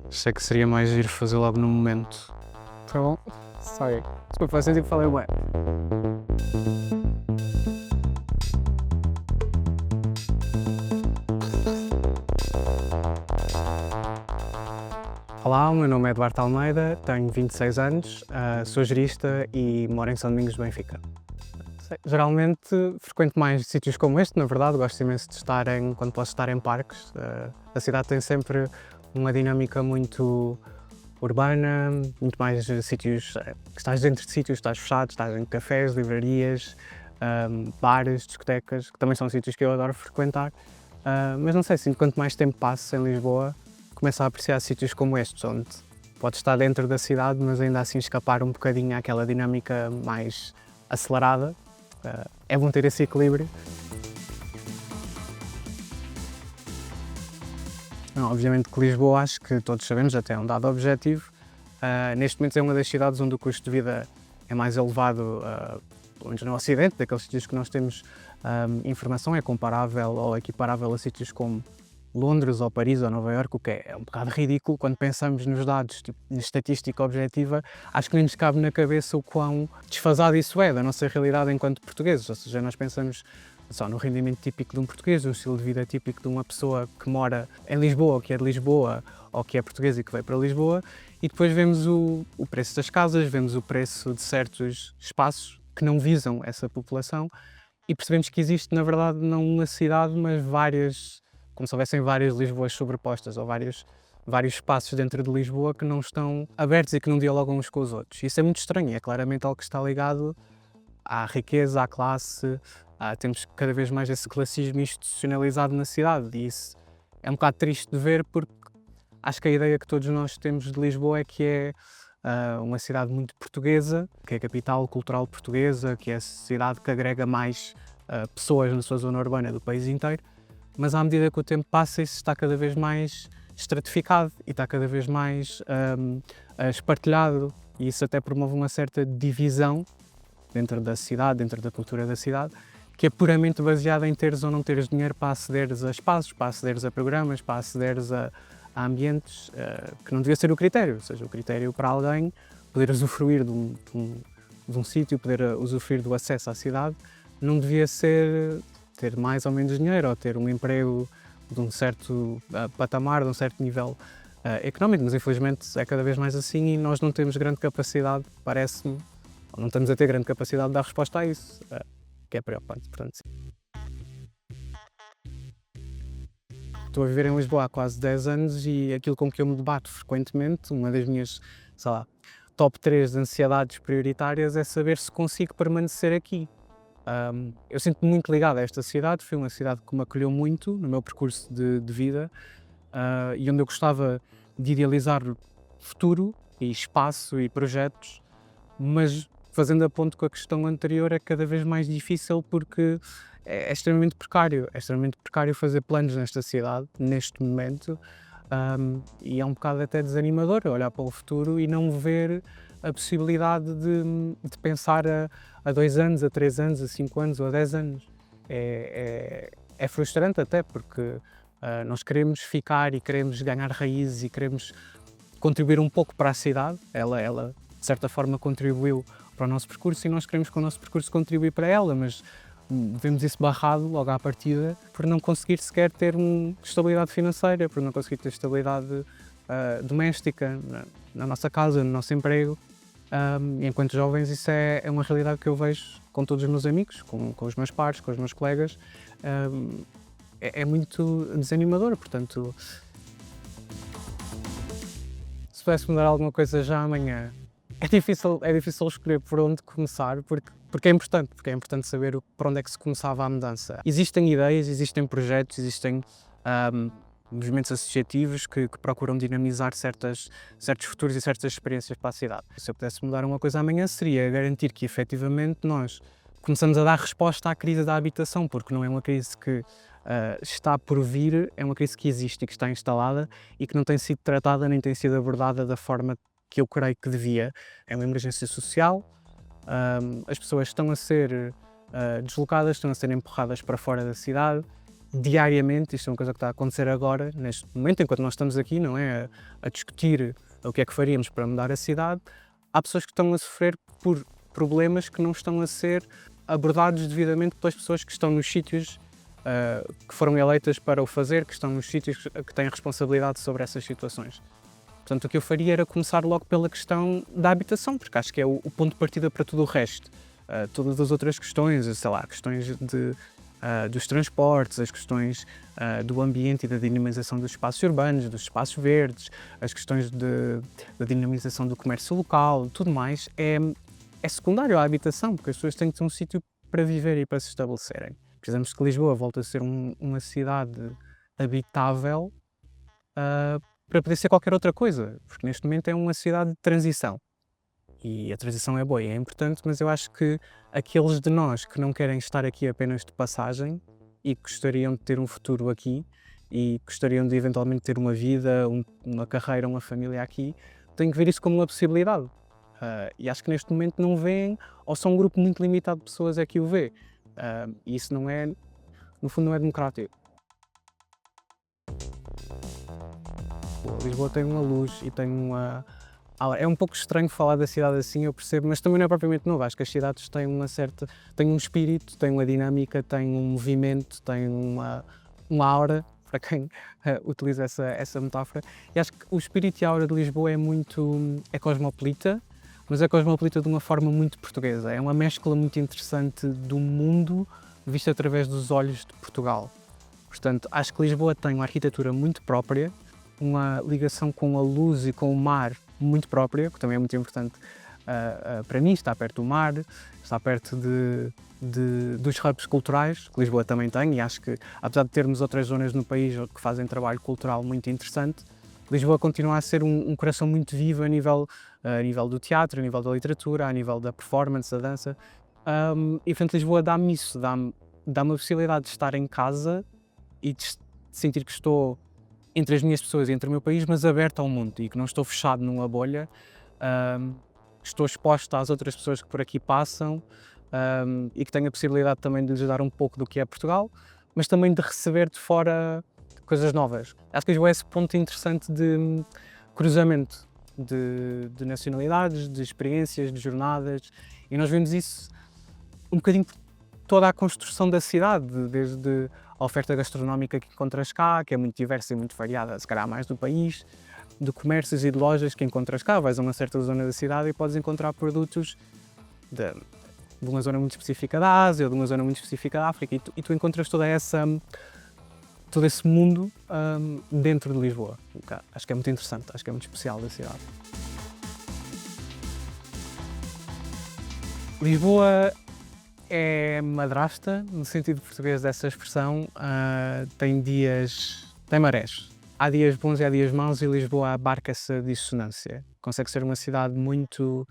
Sei que seria mais giro fazer logo no momento. Tá bom? Sorry. Desculpa, eu senti que falei bem. Olá, o meu nome é Eduardo Almeida, tenho 26 anos, sou jurista e moro em São Domingos de Benfica. Geralmente frequento mais sítios como este, na verdade, gosto imenso de quando posso estar em parques. A cidade tem sempre uma dinâmica muito urbana, muito mais sítios, que estás dentro de sítios, estás fechado, estás em cafés, livrarias, bares, discotecas, que também são sítios que eu adoro frequentar. Mas não sei, sinto que quanto mais tempo passo em Lisboa, começo a apreciar sítios como estes, onde podes estar dentro da cidade, mas ainda assim escapar um bocadinho àquela dinâmica mais acelerada. É bom ter esse equilíbrio. Não, obviamente que Lisboa, acho que todos sabemos, até é um dado objetivo. Neste momento é uma das cidades onde o custo de vida é mais elevado, pelo menos no Ocidente, daqueles sítios que nós temos informação, é comparável ou equiparável a sítios como Londres ou Paris ou Nova Iorque, o que é um bocado ridículo quando pensamos nos dados de estatística objetiva. Acho que nem nos cabe na cabeça o quão desfasado isso é da nossa realidade enquanto portugueses, ou seja, nós pensamos só no rendimento típico de um português, no estilo de vida típico de uma pessoa que mora em Lisboa, ou que é de Lisboa, ou que é portuguesa e que veio para Lisboa, e depois vemos o preço das casas, vemos o preço de certos espaços que não visam essa população e percebemos que existe, na verdade, não uma cidade, mas várias, como se houvessem várias Lisboas sobrepostas, ou vários espaços dentro de Lisboa que não estão abertos e que não dialogam uns com os outros. Isso é muito estranho, é claramente algo que está ligado à riqueza, à classe. Temos cada vez mais esse classismo institucionalizado na cidade e isso é um bocado triste de ver, porque acho que a ideia que todos nós temos de Lisboa é que é uma cidade muito portuguesa, que é a capital cultural portuguesa, que é a cidade que agrega mais pessoas na sua zona urbana do país inteiro. Mas à medida que o tempo passa, isso está cada vez mais estratificado e está cada vez mais espartilhado, e isso até promove uma certa divisão dentro da cidade, dentro da cultura da cidade, que é puramente baseada em teres ou não teres dinheiro para acederes a espaços, para acederes a programas, para acederes a ambientes, que não devia ser o critério. Ou seja, o critério para alguém poder usufruir de um sítio, poder usufruir do acesso à cidade, não devia ser ter mais ou menos dinheiro ou ter um emprego de um certo patamar, de um certo nível económico, mas infelizmente é cada vez mais assim e nós não temos grande capacidade, parece-me, ou não estamos a ter grande capacidade de dar resposta a isso, que é preocupante, portanto. Sim. Estou a viver em Lisboa há quase 10 anos e aquilo com que eu me debato frequentemente, uma das minhas, sei lá, top 3 de ansiedades prioritárias é saber se consigo permanecer aqui. Eu sinto-me muito ligado a esta cidade, foi uma cidade que me acolheu muito no meu percurso de vida e onde eu gostava de idealizar futuro e espaço e projetos, mas fazendo a ponto com a questão anterior é cada vez mais difícil porque é extremamente precário fazer planos nesta cidade, neste momento, e é um bocado até desanimador olhar para o futuro e não ver a possibilidade de pensar a 2 anos, a 3 anos, a 5 anos ou a 10 anos. É frustrante até porque nós queremos ficar e queremos ganhar raízes e queremos contribuir um pouco para a cidade. Ela de certa forma contribuiu para o nosso percurso e nós queremos que o nosso percurso contribui para ela, mas vemos isso barrado logo à partida por não conseguir sequer ter estabilidade financeira, por não conseguir ter estabilidade doméstica na nossa casa, no nosso emprego. E enquanto jovens isso é uma realidade que eu vejo com todos os meus amigos, com os meus pares, com os meus colegas. É muito desanimador, portanto, se pudesse mudar alguma coisa já amanhã, é difícil escolher por onde começar, porque é importante saber por onde é que se começava a mudança. Existem ideias, existem projetos, existem movimentos associativos que procuram dinamizar certos futuros e certas experiências para a cidade. Se eu pudesse mudar uma coisa amanhã, seria garantir que efetivamente nós começamos a dar resposta à crise da habitação, porque não é uma crise que está por vir, é uma crise que existe e que está instalada e que não tem sido tratada nem tem sido abordada da forma que eu creio que devia. É uma emergência social, as pessoas estão a ser deslocadas, estão a ser empurradas para fora da cidade diariamente, isto é uma coisa que está a acontecer agora, neste momento, enquanto nós estamos aqui, não é? A discutir o que é que faríamos para mudar a cidade, há pessoas que estão a sofrer por problemas que não estão a ser abordados devidamente pelas pessoas que estão nos sítios que foram eleitas para o fazer, que estão nos sítios que têm responsabilidade sobre essas situações. Portanto, o que eu faria era começar logo pela questão da habitação, porque acho que é o ponto de partida para tudo o resto. Todas as outras questões, sei lá, questões dos transportes, as questões do ambiente e da dinamização dos espaços urbanos, dos espaços verdes, as questões da dinamização do comércio local, tudo mais, é secundário à habitação, porque as pessoas têm que ter um sítio para viver e para se estabelecerem. Precisamos que Lisboa volte a ser uma cidade habitável para poder ser qualquer outra coisa, porque neste momento é uma cidade de transição. E a transição é boa e é importante, mas eu acho que aqueles de nós que não querem estar aqui apenas de passagem e que gostariam de ter um futuro aqui e gostariam de eventualmente ter uma vida, uma carreira, uma família aqui, têm que ver isso como uma possibilidade. E acho que neste momento não veem, ou só um grupo muito limitado de pessoas é que o vê. E isso não é, no fundo, não é democrático. Lisboa tem uma luz e tem uma... É um pouco estranho falar da cidade assim, eu percebo, mas também não é propriamente novo. Acho que as cidades têm têm um espírito, têm uma dinâmica, têm um movimento, têm uma aura, para quem utiliza essa metáfora. E acho que o espírito e a aura de Lisboa é cosmopolita, mas é cosmopolita de uma forma muito portuguesa. É uma mescla muito interessante do mundo visto através dos olhos de Portugal. Portanto, acho que Lisboa tem uma arquitetura muito própria, uma ligação com a luz e com o mar muito própria, que também é muito importante para mim, está perto do mar, está perto dos hubs culturais, que Lisboa também tem, e acho que, apesar de termos outras zonas no país que fazem trabalho cultural muito interessante, Lisboa continua a ser um coração muito vivo a nível do teatro, a nível da literatura, a nível da performance, da dança, e portanto Lisboa dá-me isso, dá-me a possibilidade de estar em casa e de sentir que estou entre as minhas pessoas e entre o meu país, mas aberto ao mundo e que não estou fechado numa bolha, estou exposto às outras pessoas que por aqui passam e que tenho a possibilidade também de lhes dar um pouco do que é Portugal, mas também de receber de fora coisas novas. Acho que Lisboa é esse ponto interessante de cruzamento de nacionalidades, de experiências, de jornadas, e nós vemos isso um bocadinho por toda a construção da cidade, desde a oferta gastronómica que encontras cá, que é muito diversa e muito variada, se calhar mais do país, de comércios e de lojas que encontras cá. Vais a uma certa zona da cidade e podes encontrar produtos de uma zona muito específica da Ásia ou de uma zona muito específica da África e tu encontras todo esse mundo dentro de Lisboa. Acho que é muito interessante, acho que é muito especial da cidade. Lisboa é madrasta, no sentido português dessa expressão, tem marés. Há dias bons e há dias maus e Lisboa abarca essa dissonância. Consegue ser uma cidade muito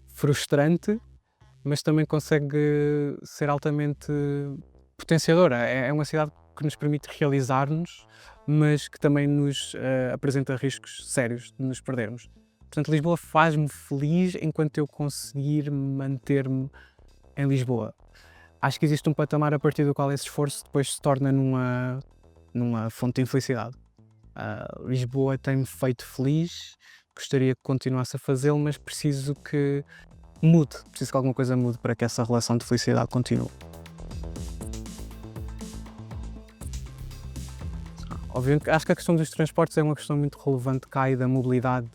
frustrante, mas também consegue ser altamente potenciadora. É uma cidade que nos permite realizar-nos, mas que também nos apresenta riscos sérios de nos perdermos. Portanto, Lisboa faz-me feliz enquanto eu conseguir manter-me em Lisboa. Acho que existe um patamar a partir do qual esse esforço depois se torna numa fonte de infelicidade. Lisboa tem-me feito feliz, gostaria que continuasse a fazê-lo, mas preciso que mude, preciso que alguma coisa mude para que essa relação de felicidade continue. Obviamente, acho que a questão dos transportes é uma questão muito relevante cá e da mobilidade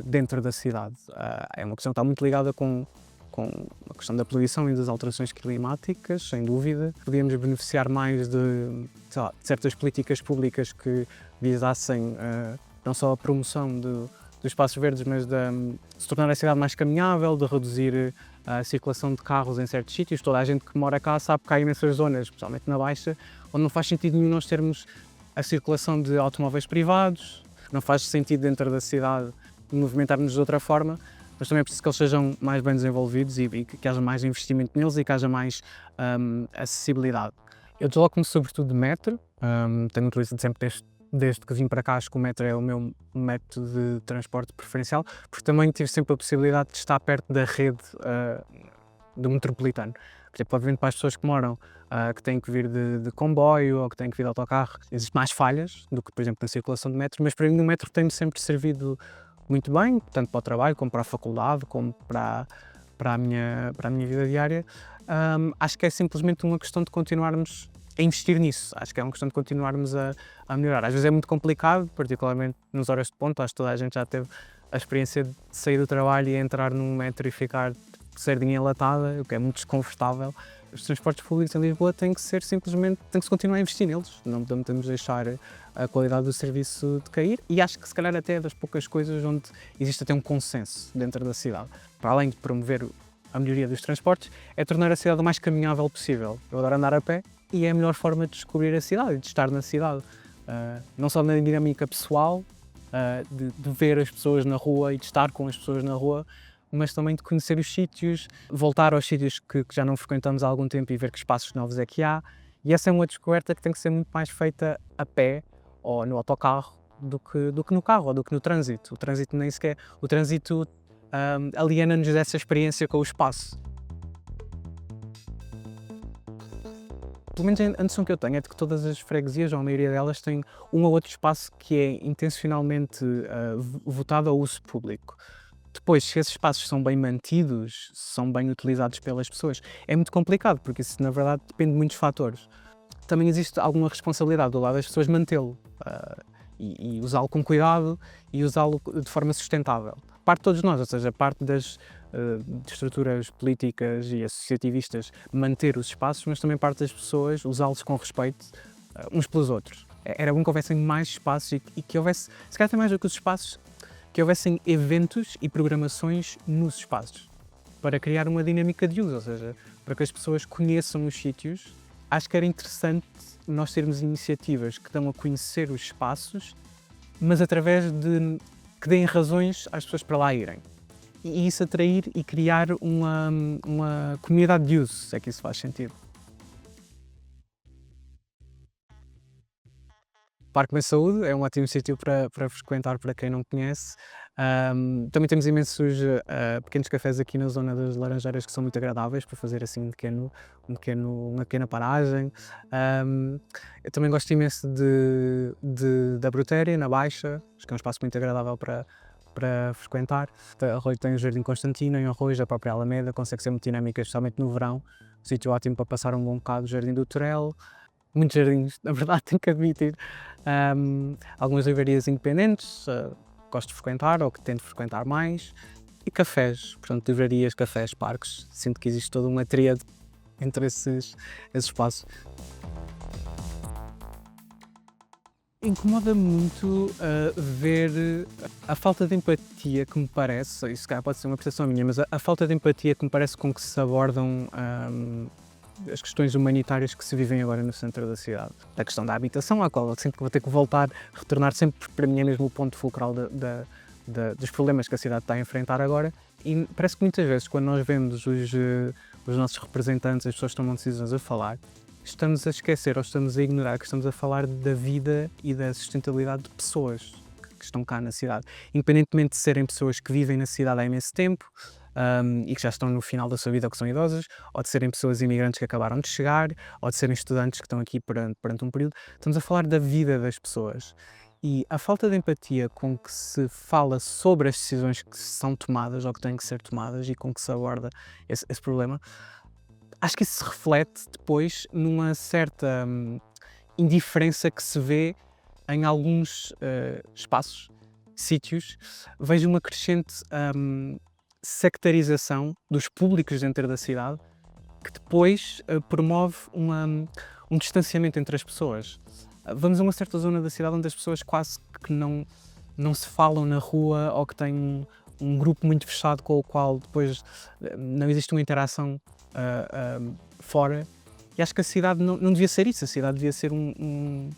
dentro da cidade. É uma questão que está muito ligada com a questão da poluição e das alterações climáticas, sem dúvida. Podíamos beneficiar mais de certas políticas públicas que visassem não só a promoção dos espaços verdes, mas de se tornar a cidade mais caminhável, de reduzir a circulação de carros em certos sítios. Toda a gente que mora cá sabe que há imensas zonas, especialmente na Baixa, onde não faz sentido nenhum nós termos a circulação de automóveis privados, não faz sentido dentro da cidade movimentar-nos de outra forma, mas também é preciso que eles sejam mais bem desenvolvidos e que haja mais investimento neles e que haja mais acessibilidade. Eu desloco-me sobretudo de metro, tenho utilizado sempre desde que vim para cá, acho que o metro é o meu método de transporte preferencial, porque também tive sempre a possibilidade de estar perto da rede do metropolitano. Por exemplo, obviamente para as pessoas que moram, que têm que vir de comboio ou que têm que vir de autocarro, existem mais falhas do que, por exemplo, na circulação de metro, mas para mim o metro tem-me sempre servido muito bem, tanto para o trabalho, como para a faculdade, como para a minha vida diária. Acho que é simplesmente uma questão de continuarmos a investir nisso. Acho que é uma questão de continuarmos a melhorar. Às vezes é muito complicado, particularmente nas horas de ponta. Acho que toda a gente já teve a experiência de sair do trabalho e entrar num metro e ficar de sardinha enlatada, o que é muito desconfortável. Os transportes públicos em Lisboa tem que se continuar a investir neles. Não podemos deixar a qualidade do serviço decair, e acho que se calhar até é das poucas coisas onde existe até um consenso dentro da cidade. Para além de promover a melhoria dos transportes, é tornar a cidade o mais caminhável possível. Eu adoro andar a pé e é a melhor forma de descobrir a cidade e de estar na cidade. Não só na dinâmica pessoal, de ver as pessoas na rua e de estar com as pessoas na rua, mas também de conhecer os sítios, voltar aos sítios que já não frequentamos há algum tempo e ver que espaços novos é que há. E essa é uma descoberta que tem que ser muito mais feita a pé ou no autocarro do que no carro ou do que no trânsito. O trânsito nem sequer... O trânsito aliena-nos dessa experiência com o espaço. Pelo menos a noção que eu tenho é de que todas as freguesias, ou a maioria delas, têm um ou outro espaço que é intencionalmente votado ao uso público. Depois, se esses espaços são bem mantidos, são bem utilizados pelas pessoas, é muito complicado, porque isso, na verdade, depende de muitos fatores. Também existe alguma responsabilidade do lado das pessoas mantê-lo e usá-lo com cuidado e usá-lo de forma sustentável. Parte de todos nós, ou seja, parte das estruturas políticas e associativistas manter os espaços, mas também parte das pessoas usá-los com respeito uns pelos outros. Era bom que houvessem mais espaços e que houvesse, se calhar até mais do que os espaços, que houvessem eventos e programações nos espaços, para criar uma dinâmica de uso, ou seja, para que as pessoas conheçam os sítios. Acho que era interessante nós termos iniciativas que dão a conhecer os espaços, mas através de que deem razões às pessoas para lá irem. E isso atrair e criar uma comunidade de uso, se é que isso faz sentido. Parque da Saúde é um ótimo sítio para frequentar para quem não conhece. Também temos imensos pequenos cafés aqui na zona das Laranjeiras que são muito agradáveis para fazer assim uma pequena paragem. Eu também gosto imenso da Brutéria, na Baixa, acho que é um espaço muito agradável para frequentar. Arroio tem o Jardim Constantino, em Arroio, a própria Alameda, consegue ser muito dinâmica, especialmente no verão. Um sítio ótimo para passar um bom bocado. O Jardim do Torel. Muitos jardins, na verdade, tenho que admitir. Algumas livrarias independentes, gosto de frequentar ou que tento frequentar mais. E cafés, portanto, livrarias, cafés, parques. Sinto que existe toda uma tríade entre esses espaços. Incomoda muito ver a falta de empatia que me parece, isso pode ser uma percepção minha, mas a falta de empatia que me parece com que se abordam as questões humanitárias que se vivem agora no centro da cidade. A questão da habitação, à qual eu sinto que vou ter que retornar sempre, para mim é mesmo o ponto fulcral dos problemas que a cidade está a enfrentar agora, e parece que muitas vezes quando nós vemos os nossos representantes, as pessoas que tomam decisões a falar, estamos a esquecer ou estamos a ignorar que estamos a falar da vida e da sustentabilidade de pessoas que estão cá na cidade, independentemente de serem pessoas que vivem na cidade há imenso tempo, e que já estão no final da sua vida ou que são idosas, ou de serem pessoas imigrantes que acabaram de chegar, ou de serem estudantes que estão aqui perante um período. Estamos a falar da vida das pessoas. E a falta de empatia com que se fala sobre as decisões que são tomadas ou que têm que ser tomadas e com que se aborda esse problema, acho que isso se reflete depois numa certa indiferença que se vê em alguns espaços, sítios. Vejo uma crescente sectarização dos públicos dentro da cidade, que depois promove um distanciamento entre as pessoas. Vamos a uma certa zona da cidade onde as pessoas quase que não se falam na rua, ou que têm um grupo muito fechado com o qual depois não existe uma interação fora. E acho que a cidade não devia ser isso. A cidade devia ser um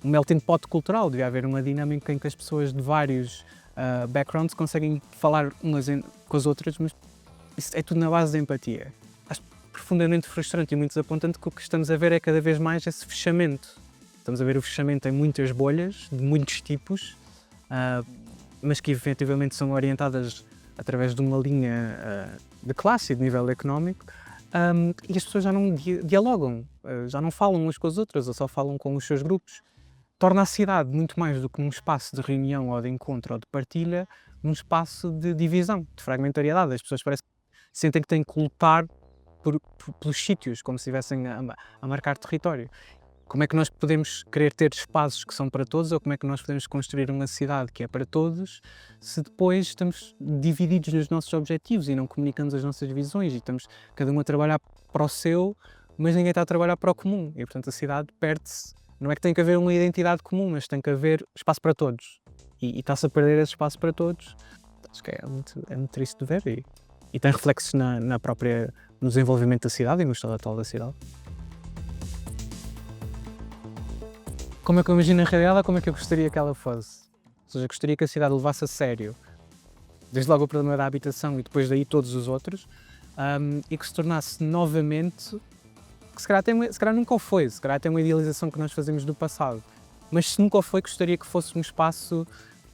melting pot cultural, devia haver uma dinâmica em que as pessoas de vários backgrounds conseguem falar umas com as outras, mas isso é tudo na base da empatia. Acho profundamente frustrante e muito desapontante que o que estamos a ver é cada vez mais esse fechamento. Estamos a ver o fechamento em muitas bolhas, de muitos tipos, mas que efetivamente são orientadas através de uma linha de classe e de nível económico, e as pessoas já não dialogam, já não falam umas com as outras, ou só falam com os seus grupos. Torna a cidade muito mais do que um espaço de reunião ou de encontro ou de partilha, um espaço de divisão, de fragmentariedade. As pessoas parece que sentem que têm que lutar pelos sítios, como se estivessem a marcar território. Como é que nós podemos querer ter espaços que são para todos, ou como é que nós podemos construir uma cidade que é para todos, se depois estamos divididos nos nossos objetivos e não comunicamos as nossas visões e estamos cada um a trabalhar para o seu, mas ninguém está a trabalhar para o comum e, portanto, a cidade perde-se. Não é que tem que haver uma identidade comum, mas tem que haver espaço para todos. E está-se a perder esse espaço para todos. Acho que é muito triste de ver e tem reflexos no desenvolvimento da cidade e no estado atual da cidade. Como é que eu imagino a realidade, como é que eu gostaria que ela fosse? Ou seja, gostaria que a cidade levasse a sério, desde logo o problema da habitação e depois daí todos os outros, e que se tornasse novamente, que se calhar nunca o foi, se calhar tem uma idealização que nós fazemos do passado, mas se nunca o foi, gostaria que fosse um espaço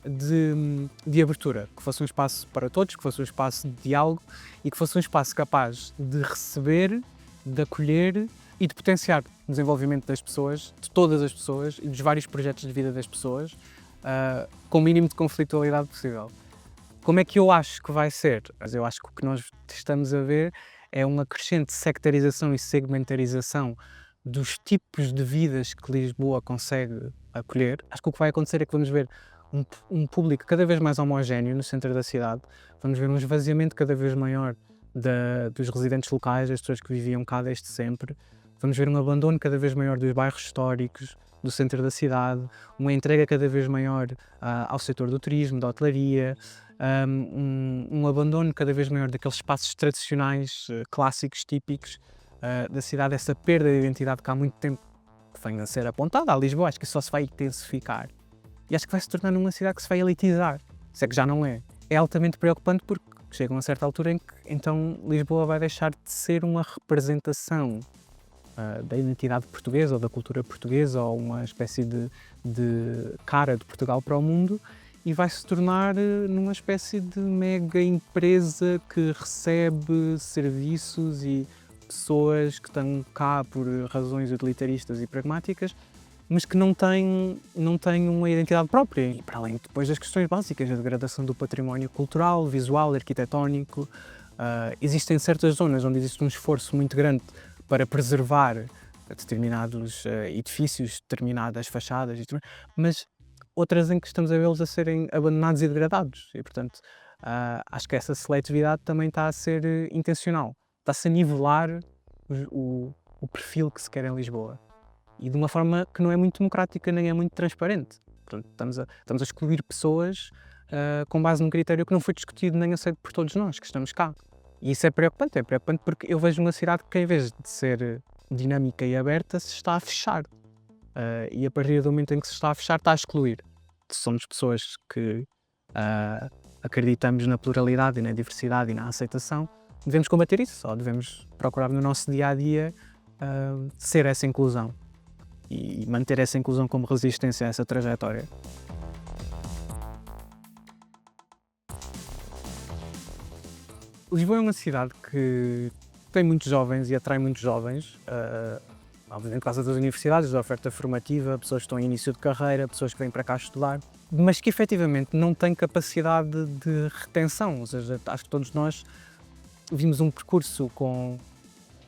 de abertura, que fosse um espaço para todos, que fosse um espaço de diálogo e que fosse um espaço capaz de receber, de acolher e de potenciar o desenvolvimento das pessoas, de todas as pessoas e dos vários projetos de vida das pessoas, com o mínimo de conflitualidade possível. Como é que eu acho que vai ser? Mas eu acho que o que nós estamos a ver é uma crescente sectarização e segmentarização dos tipos de vidas que Lisboa consegue acolher. Acho que o que vai acontecer é que vamos ver um público cada vez mais homogéneo no centro da cidade, vamos ver um esvaziamento cada vez maior dos residentes locais, das pessoas que viviam cá desde sempre, vamos ver um abandono cada vez maior dos bairros históricos, do centro da cidade, uma entrega cada vez maior ao setor do turismo, da hotelaria, um abandono cada vez maior daqueles espaços tradicionais, clássicos, típicos da cidade, essa perda de identidade que há muito tempo que vem a ser apontada a Lisboa. Acho que só se vai intensificar e acho que vai se tornar numa cidade que se vai elitizar, se é que já não é. É altamente preocupante porque chega a uma certa altura em que então Lisboa vai deixar de ser uma representação da identidade portuguesa ou da cultura portuguesa ou uma espécie de cara de Portugal para o mundo e vai se tornar numa espécie de mega empresa que recebe serviços e pessoas que estão cá por razões utilitaristas e pragmáticas, mas que não têm uma identidade própria. E para além depois das questões básicas, a degradação do património cultural, visual, arquitetónico, existem certas zonas onde existe um esforço muito grande para preservar determinados edifícios, determinadas fachadas, mas outras em que estamos a vê-los a serem abandonados e degradados. E, portanto, acho que essa seletividade também está a ser intencional. Está-se a nivelar o perfil que se quer em Lisboa. E de uma forma que não é muito democrática nem é muito transparente. Portanto, estamos a excluir pessoas com base num critério que não foi discutido nem aceito por todos nós que estamos cá. E isso é preocupante porque eu vejo uma cidade que, em vez de ser dinâmica e aberta, se está a fechar. E a partir do momento em que se está a fechar, está a excluir. Somos pessoas que acreditamos na pluralidade e na diversidade e na aceitação. Devemos combater isso, ou devemos procurar no nosso dia-a-dia ser essa inclusão e manter essa inclusão como resistência a essa trajetória. Lisboa é uma cidade que tem muitos jovens e atrai muitos jovens, obviamente por causa das universidades, da oferta formativa, pessoas que estão em início de carreira, pessoas que vêm para cá estudar, mas que efetivamente não têm capacidade de retenção, ou seja, acho que todos nós vimos um percurso com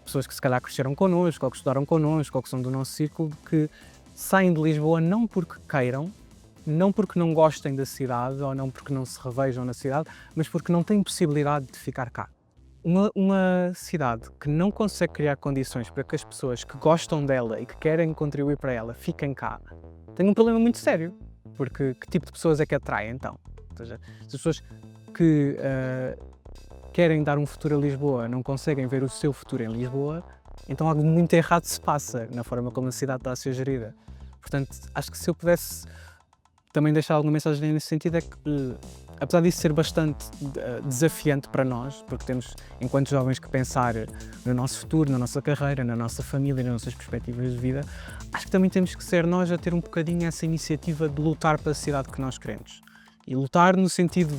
pessoas que se calhar cresceram connosco, ou que estudaram connosco, ou que são do nosso círculo, que saem de Lisboa não porque queiram, não porque não gostem da cidade, ou não porque não se revejam na cidade, mas porque não têm possibilidade de ficar cá. Uma cidade que não consegue criar condições para que as pessoas que gostam dela e que querem contribuir para ela fiquem cá, tem um problema muito sério, porque que tipo de pessoas é que atrai então? Ou seja, se as pessoas que querem dar um futuro a Lisboa não conseguem ver o seu futuro em Lisboa, então algo muito errado se passa na forma como a cidade está a ser gerida. Portanto, acho que se eu pudesse também deixar alguma mensagem nesse sentido é que, apesar disso ser bastante desafiante para nós, porque temos, enquanto jovens, que pensar no nosso futuro, na nossa carreira, na nossa família, nas nossas perspectivas de vida, acho que também temos que ser nós a ter um bocadinho essa iniciativa de lutar pela cidade que nós queremos. E lutar no sentido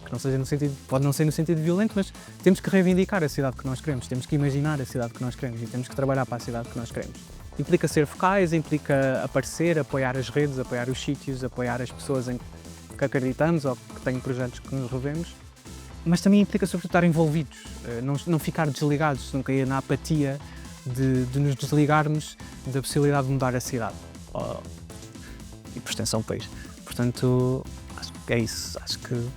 que não seja no sentido, pode não ser no sentido violento, mas temos que reivindicar a cidade que nós queremos, temos que imaginar a cidade que nós queremos e temos que trabalhar para a cidade que nós queremos. Implica ser focais, implica aparecer, apoiar as redes, apoiar os sítios, apoiar as pessoas em que acreditamos ou que têm projetos que nos revemos, mas também implica sobretudo estar envolvidos, não ficar desligados, não cair na apatia de nos desligarmos da possibilidade de mudar a cidade e por extensão o país. Portanto, acho que é isso. Acho que